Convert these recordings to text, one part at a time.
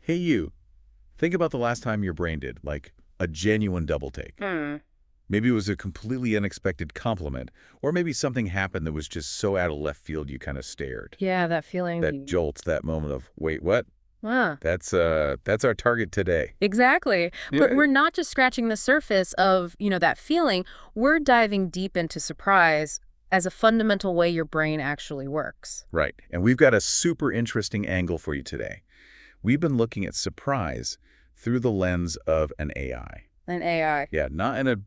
Hey, you. Think about the last time your brain did, like a genuine double take. Maybe it was a completely unexpected compliment, or maybe something happened that was just so out of left field you kind of stared. Yeah, that feeling. That jolts, that moment of, wait, what? Ah, That's our target today. exactly. Yeah. But we're not just scratching the surface of, that feeling. We're diving deep into surprise as a fundamental way your brain actually works. Right. And we've got a super interesting angle for you today. We've been looking at surprise through the lens of an AI. An AI. Yeah, not in a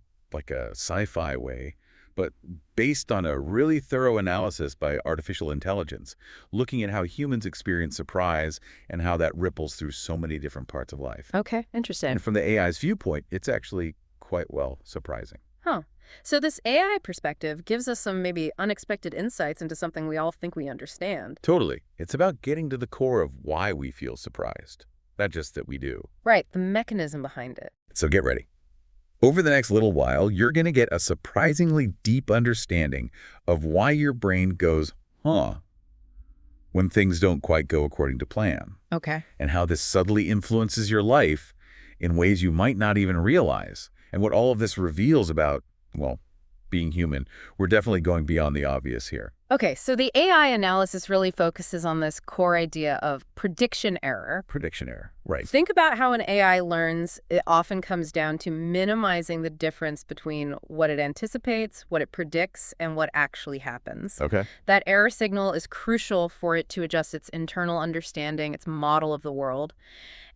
sci-fi way, but based on a really thorough analysis by artificial intelligence, looking at how humans experience surprise and how that ripples through so many different parts of life. Okay, interesting. And from the AI's viewpoint, it's actually quite well surprising. Huh. So this AI perspective gives us some maybe unexpected insights into something we all think we understand. Totally. It's about getting to the core of why we feel surprised, not just that we do. Right, the mechanism behind it. So get ready. Over the next little while, you're going to get a surprisingly deep understanding of why your brain goes, huh, when things don't quite go according to plan. Okay. And how this subtly influences your life in ways you might not even realize. And what all of this reveals about, well, being human. We're definitely going beyond the obvious here. Okay, so the AI analysis really focuses on this core idea of prediction error. Prediction error, right. Think about how an AI learns. It often comes down to minimizing the difference between what it anticipates, what it predicts, and what actually happens. Okay. That error signal is crucial for it to adjust its internal understanding, its model of the world.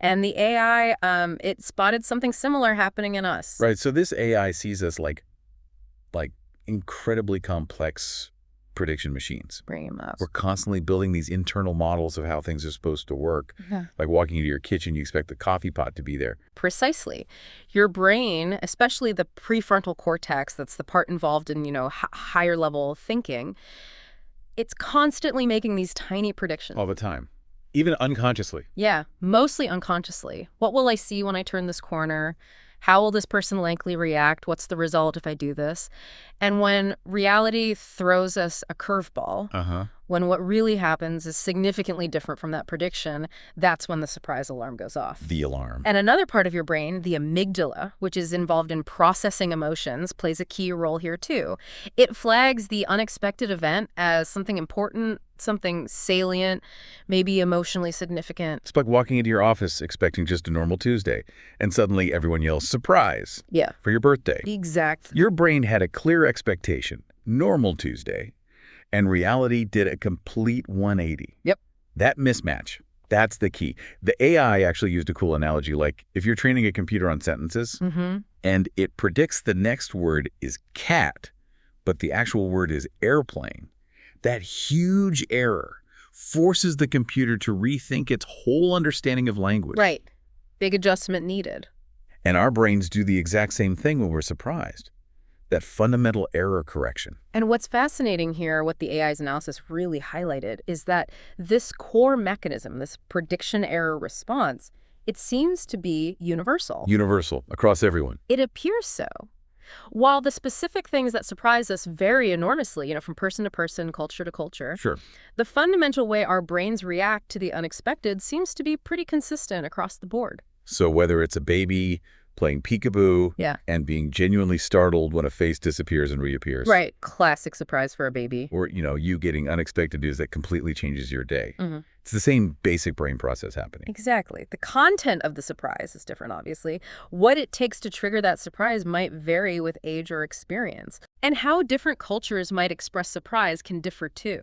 And the AI, it spotted something similar happening in us. Right, so this AI sees us like incredibly complex prediction machines. Bring him up. We're constantly building these internal models of how things are supposed to work. Yeah. Like walking into your kitchen, you expect the coffee pot to be there. Precisely. Your brain, especially the prefrontal cortex, that's the part involved in, higher level thinking, it's constantly making these tiny predictions. All the time. Even unconsciously. Yeah, mostly unconsciously. What will I see when I turn this corner? How will this person likely react? What's the result if I do this? And when reality throws us a curveball, when what really happens is significantly different from that prediction, that's when the surprise alarm goes off. The alarm. And another part of your brain, the amygdala, which is involved in processing emotions, plays a key role here too. It flags the unexpected event as something important, something salient, maybe emotionally significant. It's like walking into your office expecting just a normal Tuesday, and suddenly everyone yells, surprise, Yeah. for your birthday. Exactly. Your brain had a clear expectation, normal Tuesday, and reality did a complete 180. Yep. That mismatch, that's the key. The AI actually used a cool analogy, like if you're training a computer on sentences, and it predicts the next word is cat, but the actual word is airplane, that huge error forces the computer to rethink its whole understanding of language. Right. Big adjustment needed. And our brains do the exact same thing when we're surprised. That fundamental error correction. And what's fascinating here, what the AI's analysis really highlighted, is that this core mechanism, this prediction error response, it seems to be universal. Universal, across everyone. It appears so. While the specific things that surprise us vary enormously, from person to person, culture to culture, Sure. the fundamental way our brains react to the unexpected seems to be pretty consistent across the board. So whether it's a baby playing peekaboo and being genuinely startled when a face disappears and reappears. Right. Classic surprise for a baby. Or, you getting unexpected news that completely changes your day. It's the same basic brain process happening. Exactly. The content of the surprise is different, obviously. What it takes to trigger that surprise might vary with age or experience. And how different cultures might express surprise can differ too.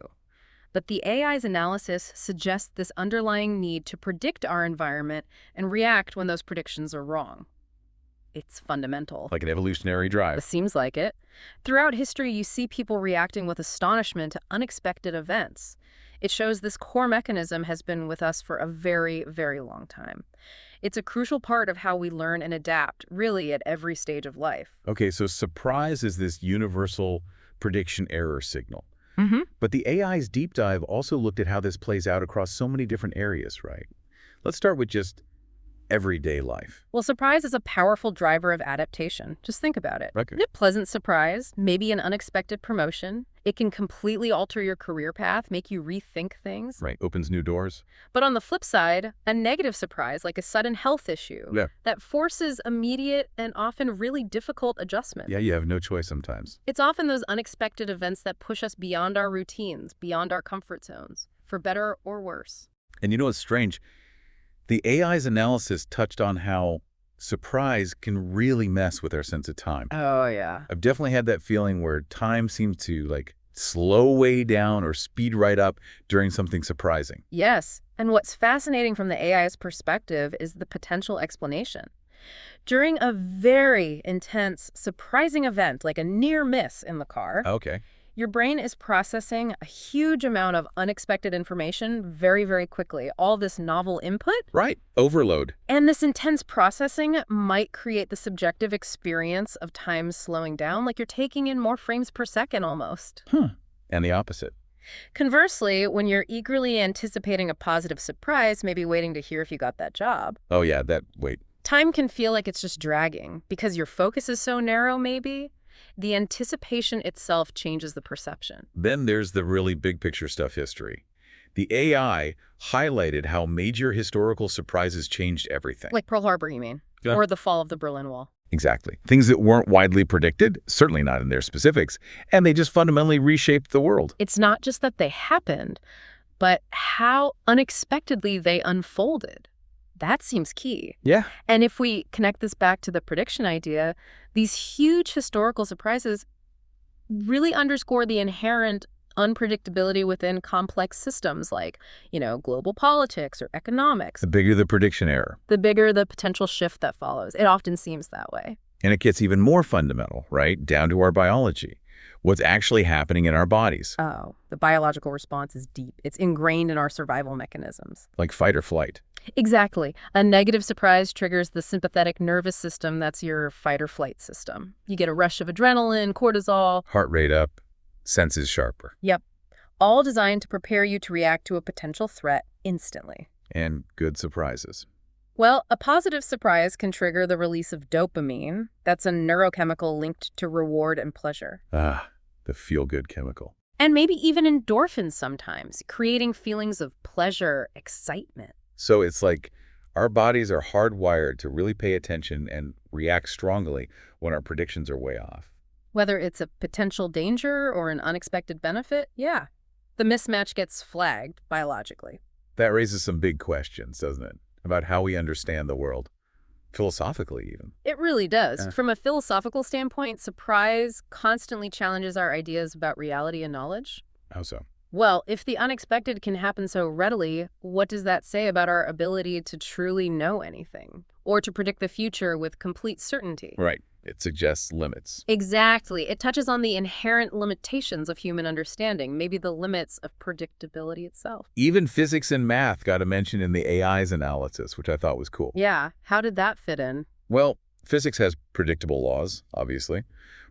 But the AI's analysis suggests this underlying need to predict our environment and react when those predictions are wrong. It's fundamental. Like an evolutionary drive. It seems like it. Throughout history, you see people reacting with astonishment to unexpected events. It shows this core mechanism has been with us for a very, very long time. It's a crucial part of how we learn and adapt, really, at every stage of life. Okay, so surprise is this universal prediction error signal. But the AI's deep dive also looked at how this plays out across so many different areas, right? Let's start with just everyday life. Well, surprise is a powerful driver of adaptation. Just think about it. Okay. A pleasant surprise, maybe an unexpected promotion. It can completely alter your career path, make you rethink things. Right. Opens new doors. But on the flip side, a negative surprise, like a sudden health issue, Yeah. that forces immediate and often really difficult adjustment. Yeah, you have no choice sometimes. It's often those unexpected events that push us beyond our routines, beyond our comfort zones, for better or worse. And you know what's strange? The AI's analysis touched on how surprise can really mess with our sense of time. Oh, yeah. I've definitely had that feeling where time seems to slow way down or speed right up during something surprising. Yes, and what's fascinating from the AI's perspective is the potential explanation. During a very intense, surprising event, like a near miss in the car, Okay. your brain is processing a huge amount of unexpected information very, very quickly. All this novel input. Right. Overload. And this intense processing might create the subjective experience of time slowing down, like you're taking in more frames per second almost. And the opposite. Conversely, when you're eagerly anticipating a positive surprise, maybe waiting to hear if you got that job, Oh, yeah, wait. time can feel like it's just dragging because your focus is so narrow, maybe. The anticipation itself changes the perception. Then there's the really big picture stuff history. The AI highlighted how major historical surprises changed everything. Like Pearl Harbor, you mean? Yeah. Or the fall of the Berlin Wall. Exactly. Things that weren't widely predicted, certainly not in their specifics, and they just fundamentally reshaped the world. It's not just that they happened, but how unexpectedly they unfolded. That seems key. Yeah. And if we connect this back to the prediction idea, these huge historical surprises really underscore the inherent unpredictability within complex systems like, global politics or economics. The bigger the prediction error. The bigger the potential shift that follows. It often seems that way. And it gets even more fundamental, right? Down to our biology. What's actually happening in our bodies. Oh, the biological response is deep. It's ingrained in our survival mechanisms. Like fight or flight. Exactly. A negative surprise triggers the sympathetic nervous system. That's your fight or flight system. You get a rush of adrenaline, cortisol. Heart rate up, senses sharper. Yep. All designed to prepare you to react to a potential threat instantly. And good surprises. Well, a positive surprise can trigger the release of dopamine. That's a neurochemical linked to reward and pleasure. Ah, the feel-good chemical. And maybe even endorphins sometimes, creating feelings of pleasure, excitement. So it's like our bodies are hardwired to really pay attention and react strongly when our predictions are way off. Whether it's a potential danger or an unexpected benefit, yeah. The mismatch gets flagged biologically. That raises some big questions, doesn't it? About how we understand the world. Philosophically, even. It really does. From a philosophical standpoint, surprise constantly challenges our ideas about reality and knowledge. How so? Well, if the unexpected can happen so readily, what does that say about our ability to truly know anything? Or to predict the future with complete certainty? Right. It suggests limits. Exactly. It touches on the inherent limitations of human understanding, maybe the limits of predictability itself. Even physics and math got a mention in the AI's analysis, which I thought was cool. Yeah. How did that fit in? Well, physics has predictable laws, obviously,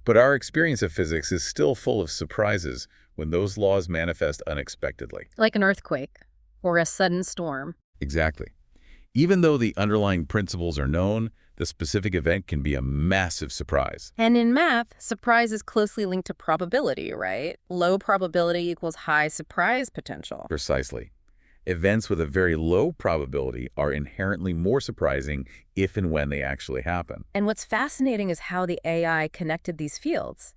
but our experience of physics is still full of surprises when those laws manifest unexpectedly. Like an earthquake or a sudden storm. Exactly. Even though the underlying principles are known, the specific event can be a massive surprise. And in math, surprise is closely linked to probability, right? Low probability equals high surprise potential. Precisely. Events with a very low probability are inherently more surprising if and when they actually happen. And what's fascinating is how the AI connected these fields.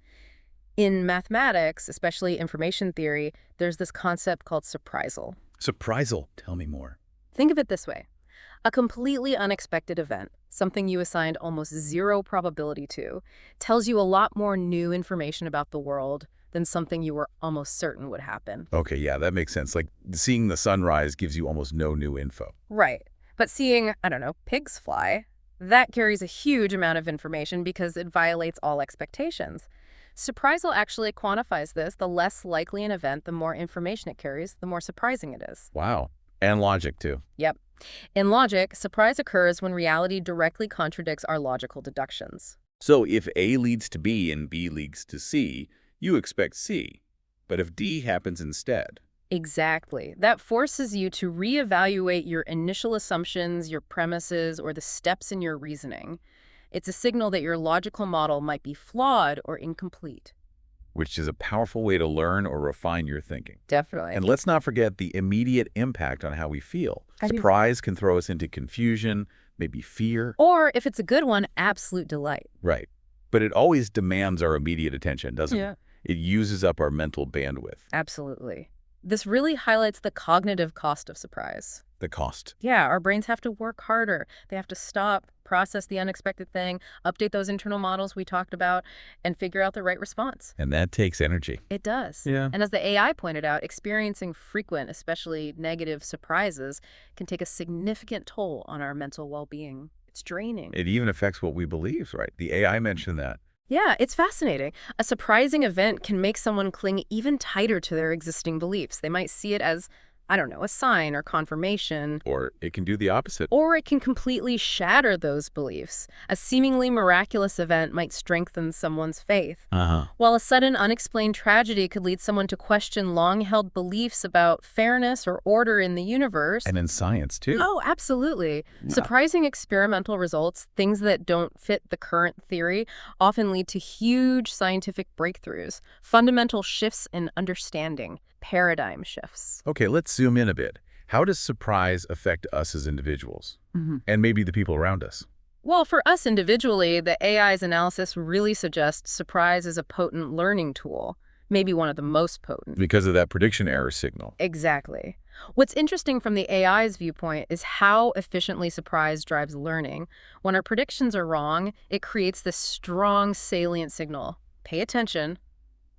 In mathematics, especially information theory, there's this concept called surprisal. Surprisal. Tell me more. Think of it this way. A completely unexpected event, something you assigned almost zero probability to, tells you a lot more new information about the world than something you were almost certain would happen. Okay, yeah, that makes sense. Like seeing the sunrise gives you almost no new info. Right. But seeing, pigs fly, that carries a huge amount of information because it violates all expectations. Surprisal actually quantifies this. The less likely an event, the more information it carries, the more surprising it is. Wow. And logic, too. Yep. In logic, surprise occurs when reality directly contradicts our logical deductions. So if A leads to B and B leads to C, you expect C. But if D happens instead... Exactly. That forces you to reevaluate your initial assumptions, your premises, or the steps in your reasoning. It's a signal that your logical model might be flawed or incomplete. which is a powerful way to learn or refine your thinking. Definitely. And let's not forget the immediate impact on how we feel. Surprise can throw us into confusion, maybe fear. Or, if it's a good one, absolute delight. Right. But it always demands our immediate attention, doesn't Yeah. it? It uses up our mental bandwidth. Absolutely. This really highlights the cognitive cost of surprise. The cost. Yeah, our brains have to work harder. They have to stop, process the unexpected thing, update those internal models we talked about, and figure out the right response. And that takes energy. It does. Yeah. And as the AI pointed out, experiencing frequent, especially negative surprises can take a significant toll on our mental well-being. It's draining. It even affects what we believe, right? The AI mentioned that. Yeah, it's fascinating. A surprising event can make someone cling even tighter to their existing beliefs. They might see it as, I don't know, a sign or confirmation. Or it can do the opposite. Or it can completely shatter those beliefs. A seemingly miraculous event might strengthen someone's faith, while a sudden unexplained tragedy could lead someone to question long-held beliefs about fairness or order in the universe. And in science, too. Oh, absolutely. Yeah. Surprising experimental results, things that don't fit the current theory, often lead to huge scientific breakthroughs, fundamental shifts in understanding, paradigm shifts. Okay, let's zoom in a bit. How does surprise affect us as individuals? And maybe the people around us? Well, for us individually, the AI's analysis really suggests surprise is a potent learning tool, maybe one of the most potent. Because of that prediction error signal. Exactly. What's interesting from the AI's viewpoint is how efficiently surprise drives learning. When our predictions are wrong, it creates this strong salient signal. Pay attention.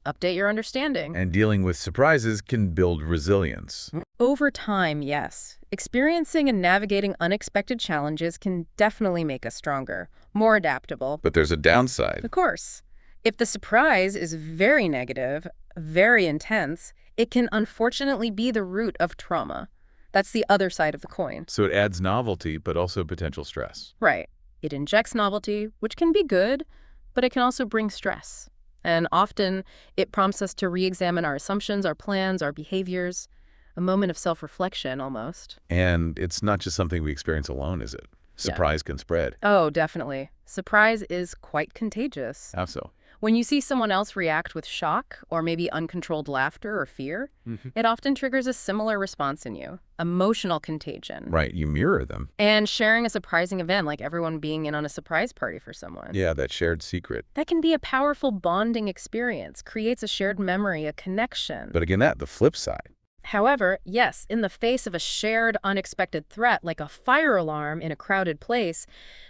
Update your understanding. And dealing with surprises can build resilience. Over time, yes. Experiencing and navigating unexpected challenges can definitely make us stronger, more adaptable. But there's a downside. Of course. If the surprise is very negative, very intense, it can unfortunately be the root of trauma. That's the other side of the coin. So it adds novelty, but also potential stress. Right. It injects novelty, which can be good, but it can also bring stress. And often, it prompts us to re-examine our assumptions, our plans, our behaviors, a moment of self-reflection almost. And it's not just something we experience alone, is it? Surprise can spread. Oh, definitely. Surprise is quite contagious. How so? When you see someone else react with shock or maybe uncontrolled laughter or fear, it often triggers a similar response in you, emotional contagion. Right, you mirror them. And sharing a surprising event, like everyone being in on a surprise party for someone. Yeah, that shared secret. That can be a powerful bonding experience, creates a shared memory, a connection. But again, the flip side. However, yes, in the face of a shared unexpected threat, like a fire alarm in a crowded place,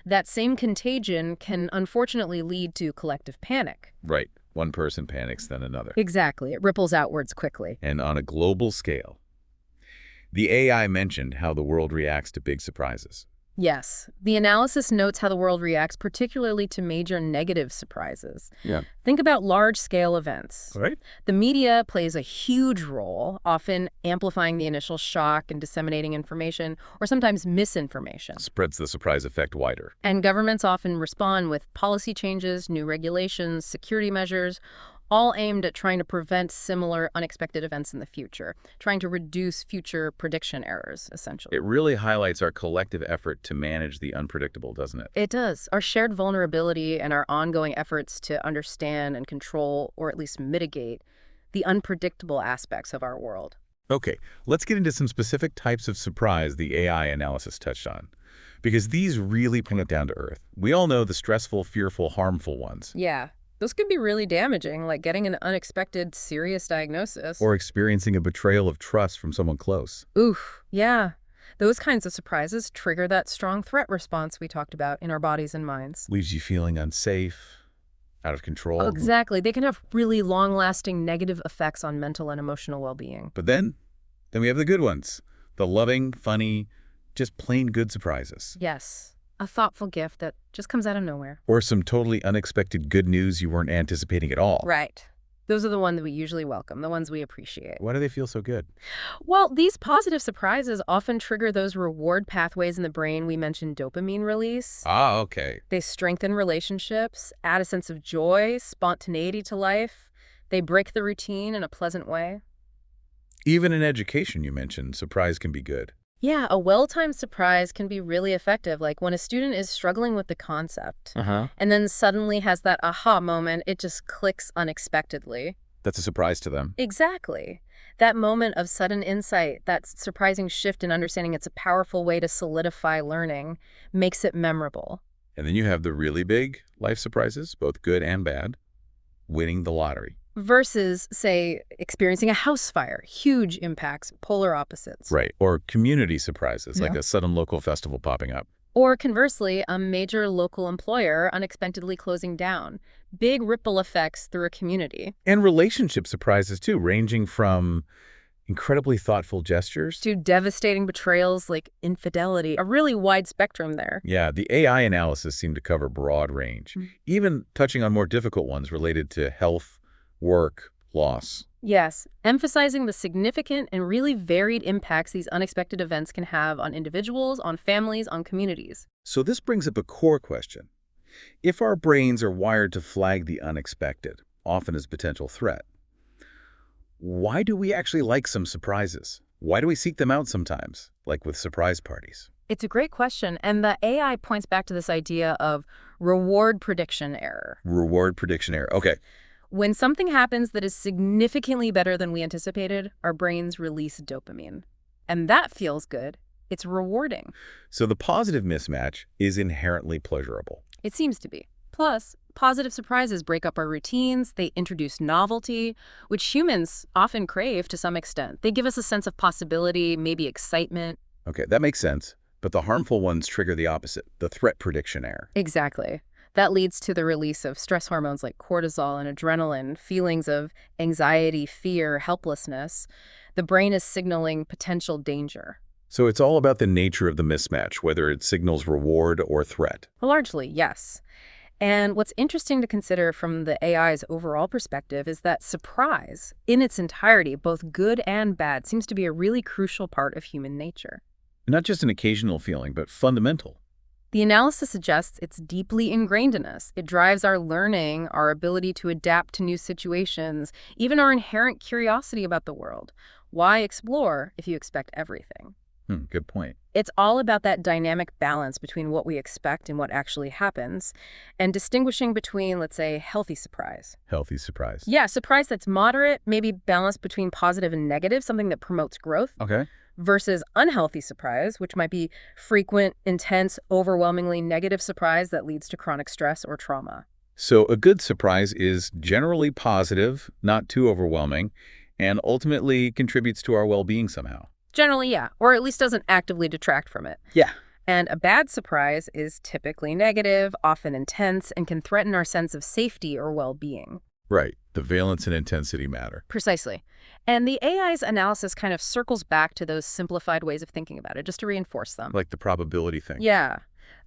that same contagion can unfortunately lead to collective panic. Right. One person panics, then another. Exactly. It ripples outwards quickly. And on a global scale. The AI mentioned how the world reacts to big surprises. Yes. The analysis notes how the world reacts particularly to major negative surprises. Yeah. Think about large-scale events. Right. The media plays a huge role, often amplifying the initial shock and disseminating information, or sometimes misinformation. Spreads the surprise effect wider. And governments often respond with policy changes, new regulations, security measures, all aimed at trying to prevent similar unexpected events in the future, trying to reduce future prediction errors, essentially. It really highlights our collective effort to manage the unpredictable, doesn't it? It does. Our shared vulnerability and our ongoing efforts to understand and control, or at least mitigate, the unpredictable aspects of our world. Okay, let's get into some specific types of surprise the AI analysis touched on, because these really bring it down to earth. We all know the stressful, fearful, harmful ones. Yeah. Those could be really damaging, like getting an unexpected, serious diagnosis. Or experiencing a betrayal of trust from someone close. Oof, yeah. Those kinds of surprises trigger that strong threat response we talked about in our bodies and minds. Leaves you feeling unsafe, out of control. Exactly. They can have really long-lasting negative effects on mental and emotional well-being. But then we have the good ones. The loving, funny, just plain good surprises. Yes. A thoughtful gift that just comes out of nowhere. Or some totally unexpected good news you weren't anticipating at all. Right. Those are the ones that we usually welcome, the ones we appreciate. Why do they feel so good? Well, these positive surprises often trigger those reward pathways in the brain we mentioned, dopamine release. Ah, okay. They strengthen relationships, add a sense of joy, spontaneity to life. They break the routine in a pleasant way. Even in education, you mentioned, surprise can be good. Yeah, a well-timed surprise can be really effective, like when a student is struggling with the concept and then suddenly has that aha moment, it just clicks unexpectedly. That's a surprise to them. Exactly. That moment of sudden insight, that surprising shift in understanding, it's a powerful way to solidify learning, makes it memorable. And then you have the really big life surprises, both good and bad, winning the lottery. Versus, say, experiencing a house fire, huge impacts, polar opposites. Right. Or community surprises, like Yeah. a sudden local festival popping up. Or conversely, a major local employer unexpectedly closing down. Big ripple effects through a community. And relationship surprises, too, ranging from incredibly thoughtful gestures. To devastating betrayals like infidelity, a really wide spectrum there. Yeah, the AI analysis seemed to cover broad range, even touching on more difficult ones related to health, work, loss. Yes, emphasizing the significant and really varied impacts these unexpected events can have on individuals, on families, on communities. So this brings up a core question. If our brains are wired to flag the unexpected, often as potential threat, why do we actually like some surprises? Why do we seek them out sometimes, like with surprise parties? It's a great question, and the AI points back to this idea of reward prediction error. Reward prediction error. Okay. When something happens that is significantly better than we anticipated, our brains release dopamine. And that feels good. It's rewarding. So the positive mismatch is inherently pleasurable. It seems to be. Plus, positive surprises break up our routines. They introduce novelty, which humans often crave to some extent. They give us a sense of possibility, maybe excitement. Okay, that makes sense. But the harmful ones trigger the opposite, the threat prediction error. Exactly. That leads to the release of stress hormones like cortisol and adrenaline, feelings of anxiety, fear, helplessness. The brain is signaling potential danger. So it's all about the nature of the mismatch, whether it signals reward or threat. Largely, yes. And what's interesting to consider from the AI's overall perspective is that surprise, in its entirety, both good and bad, seems to be a really crucial part of human nature. Not just an occasional feeling, but fundamental. The analysis suggests it's deeply ingrained in us. It drives our learning, our ability to adapt to new situations, even our inherent curiosity about the world. Why explore if you expect everything? Good point. It's all about that dynamic balance between what we expect and what actually happens, and distinguishing between, let's say, healthy surprise. Healthy surprise. Yeah, surprise that's moderate, maybe balanced between positive and negative, something that promotes growth. Okay. Versus unhealthy surprise, which might be frequent, intense, overwhelmingly negative surprise that leads to chronic stress or trauma. So a good surprise is generally positive, not too overwhelming, and ultimately contributes to our well-being somehow. Generally, yeah, or at least doesn't actively detract from it. Yeah. And a bad surprise is typically negative, often intense, and can threaten our sense of safety or well-being. Right. The valence and intensity matter. Precisely. And the AI's analysis kind of circles back to those simplified ways of thinking about it, just to reinforce them. Like the probability thing. Yeah.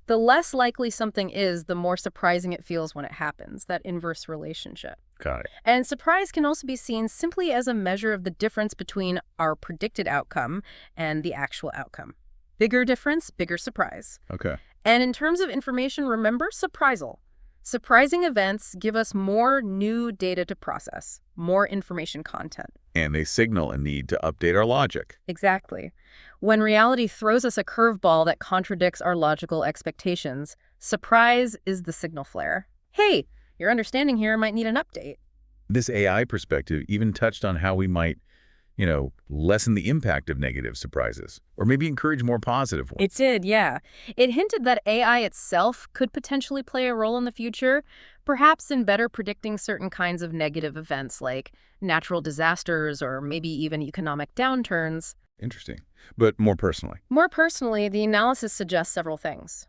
The less likely something is, the more surprising it feels when it happens, that inverse relationship. Got it. And surprise can also be seen simply as a measure of the difference between our predicted outcome and the actual outcome. Bigger difference, bigger surprise. Okay. And in terms of information, remember surprisal. Surprising events give us more new data to process, more information content. And they signal a need to update our logic. Exactly. When reality throws us a curveball that contradicts our logical expectations, surprise is the signal flare. Hey, your understanding here might need an update. This AI perspective even touched on how we might, lessen the impact of negative surprises, or maybe encourage more positive ones. It did, yeah. It hinted that AI itself could potentially play a role in the future, perhaps in better predicting certain kinds of negative events like natural disasters or maybe even economic downturns. Interesting. But more personally. More personally, the analysis suggests several things.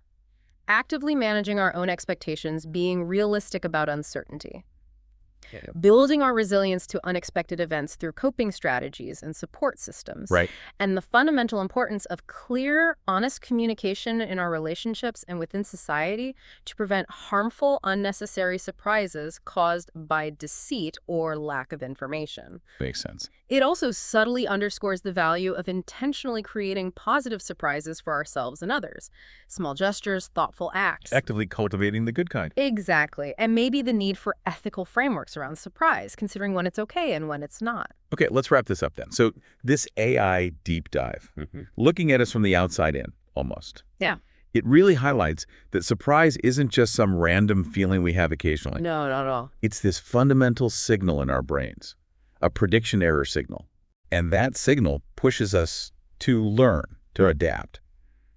Actively managing our own expectations, being realistic about uncertainty. Building our resilience to unexpected events through coping strategies and support systems. Right. And the fundamental importance of clear, honest communication in our relationships and within society to prevent harmful, unnecessary surprises caused by deceit or lack of information. Makes sense. It also subtly underscores the value of intentionally creating positive surprises for ourselves and others. Small gestures, thoughtful acts. Actively cultivating the good kind. Exactly. And maybe the need for ethical frameworks around surprise, considering when it's okay and when it's not. Okay, let's wrap this up then. So this AI deep dive, looking at us from the outside in, almost. Yeah. It really highlights that surprise isn't just some random feeling we have occasionally. No, not at all. It's this fundamental signal in our brains, a prediction error signal. And that signal pushes us to learn, to adapt.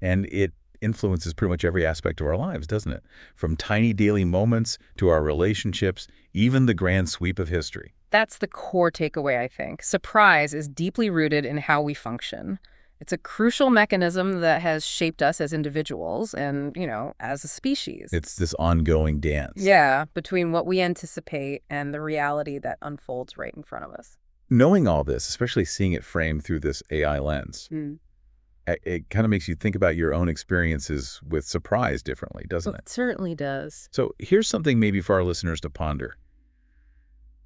And it influences pretty much every aspect of our lives, doesn't it? From tiny daily moments to our relationships, even the grand sweep of history. That's the core takeaway, I think. Surprise is deeply rooted in how we function. It's a crucial mechanism that has shaped us as individuals and, as a species. It's this ongoing dance. Yeah, between what we anticipate and the reality that unfolds right in front of us. Knowing all this, especially seeing it framed through this AI lens, it kind of makes you think about your own experiences with surprise differently, doesn't it? It certainly does. So here's something maybe for our listeners to ponder.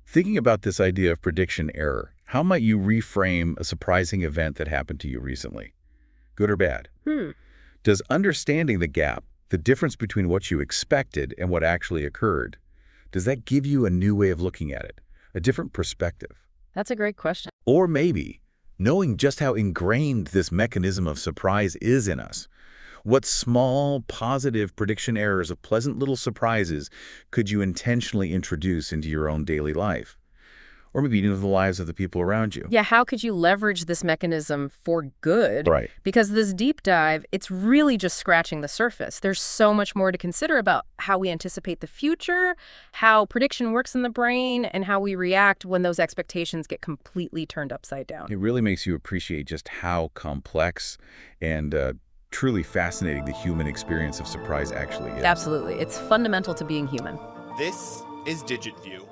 Thinking about this idea of prediction error, how might you reframe a surprising event that happened to you recently? Good or bad? Does understanding the gap, the difference between what you expected and what actually occurred, does that give you a new way of looking at it, a different perspective? That's a great question. Or maybe knowing just how ingrained this mechanism of surprise is in us, what small, positive prediction errors of pleasant little surprises could you intentionally introduce into your own daily life? Or maybe into the lives of the people around you. Yeah, how could you leverage this mechanism for good? Right. Because this deep dive, it's really just scratching the surface. There's so much more to consider about how we anticipate the future, how prediction works in the brain, and how we react when those expectations get completely turned upside down. It really makes you appreciate just how complex and truly fascinating the human experience of surprise actually is. Absolutely. It's fundamental to being human. This is DigitView.